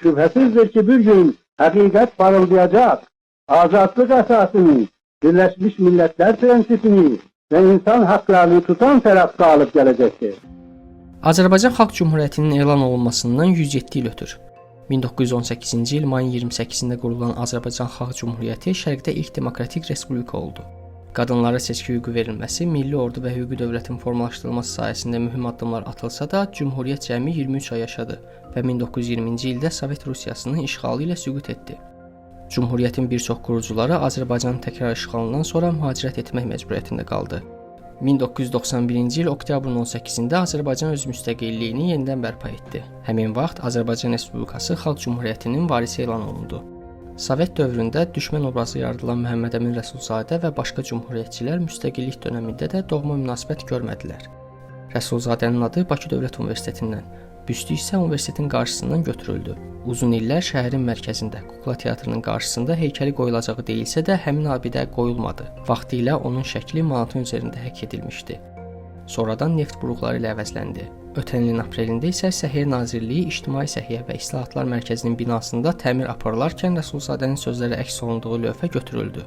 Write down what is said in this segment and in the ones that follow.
Şüphesizdir ki bir gün hakikat parıldayacak. Azatlık esasını, Birleşmiş Milletler prensipini ve insan haklarını tutan taraf galip gelecektir. Azərbaycan Xalq Cümhuriyyətinin elan olunmasından 107 il ötür. 1918-ci il mayın 28-də qurulan Azərbaycan Xalq Cümhuriyyəti Şərqdə ilk demokratik respublika oldu. Qadınlara seçki hüququ verilməsi, milli ordu və hüquqi dövlətin formalaşdırılması sayəsində mühüm addımlar atılsa da, Cümhuriyyət cəmi 23 ay yaşadı və 1920-ci ildə Sovet Rusiyasının işğalı ilə süqut etdi. Cümhuriyyətin bir çox qurucuları Azərbaycanın təkrar işğalından sonra mühacirət etmək məcburiyyətində qaldı. 1991-ci il oktyabrın 18-də Azərbaycan öz müstəqilliyini yenidən bərpa etdi. Həmin vaxt Azərbaycan Respublikası Xalq Cümhuriyyətinin varisi elan olundu. Sovet dövründə düşmən obrazı yaradılan Məhəmməd Əmin Rəsulzadə və başqa cümhuriyyətçilər müstəqillik dövründə də doğma münasibət görmədilər. Rəsulzadənin adı Bakı Dövlət Universitetindən, büstü isə universitetin qarşısından götürüldü. Uzun illər şəhərin mərkəzində, Kukla Teatrının qarşısında heykəli qoyulacağı deyilsə də həmin abidə qoyulmadı. Vaxtilə onun şəkli manatın üzərində həkk edilmişdi. Sonradan neft buruqları ilə əvəzləndi. Ötən ilin aprelində isə Səhiyyə Nazirliyi İctimai Səhiyyə və İslahatlar Mərkəzinin binasında təmir aparılarkən Rəsulzadənin sözləri əks olunduğu lövhə götürüldü.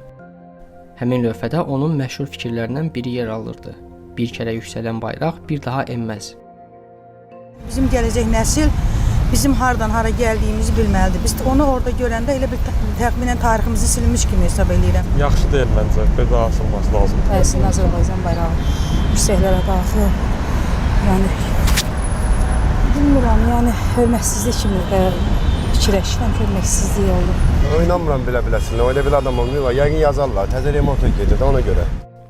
Həmin lövhədə onun məşhur fikirlərindən biri yer alırdı. Bir kərə yüksələn bayraq bir daha enməz. Bizim gələcək nəsil bizim hardan hara gəldiyimizi bilməlidir. Biz onu orada görəndə elə bir təxminən tariximizi silmiş kimi hesab edirəm. Yaxşı deyil məncə, belə asılması lazımdır. Əslində Azərbaycan bayrağı yüksəklərə qalxır. Yəni bilmirəm, yəni hörmətsizlik kimi fikirləşirəm, hörmətsizlik olur. İnanmıram belə-beləsinə, elə bir adam olmuyor. Yəqin yazarlar, təzə remonta gedir də ona görə.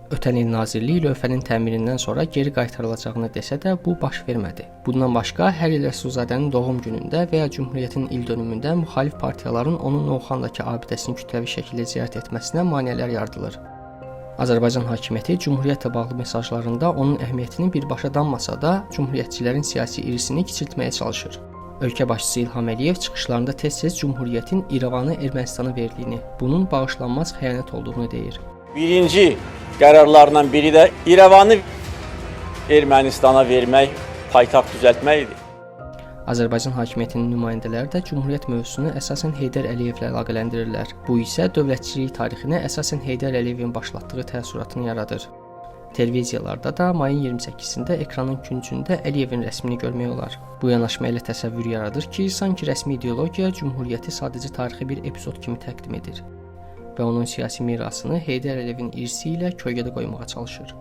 Ötən il Nazirlik lövhənin təmirindən sonra geri qaytarılacağını desə də bu baş vermədi. Bundan başqa hər il Rəsulzadənin doğum günündə və ya Cümhuriyyətin ildönümündə müxalif partiyaların onun Novxandakı abidəsini kütləvi şəkildə ziyarət etməsinə maneələr yaradılır. Azərbaycan hakimiyyəti Cümhuriyyətlə bağlı mesajlarında onun əhəmiyyətini birbaşa danmasa da, Cümhuriyyətçilərin siyasi irisini kiçiltməyə çalışır. Ölkə başçısı İlham Əliyev çıxışlarında tez-tez Cümhuriyyətin İrəvanı Ermənistana verdiyini, bunun bağışlanmaz xəyanət olduğunu deyir. Birinci qərarlarından biri də İrəvanı Ermənistana vermək, paytaxt düzəltməkdir. Azərbaycan hakimiyyətinin nümayəndələri də Cümhuriyyət mövzusunu əsasən Heydər Əliyevlə əlaqələndirirlər. Bu isə dövlətçilik tarixinə əsasən Heydər Əliyevin başlatdığı təəssüratını yaradır. Televiziyalarda da mayın 28-də ekranın küncündə Əliyevin rəsmini görmək olar. Bu yanaşma ilə təsəvvür yaradır ki, sanki rəsmi ideologiya Cümhuriyyəti sadəcə tarixi bir epizod kimi təqdim edir və onun siyasi mirasını Heydər Əliyevin irsi ilə kölgədə qoymağa çalışır.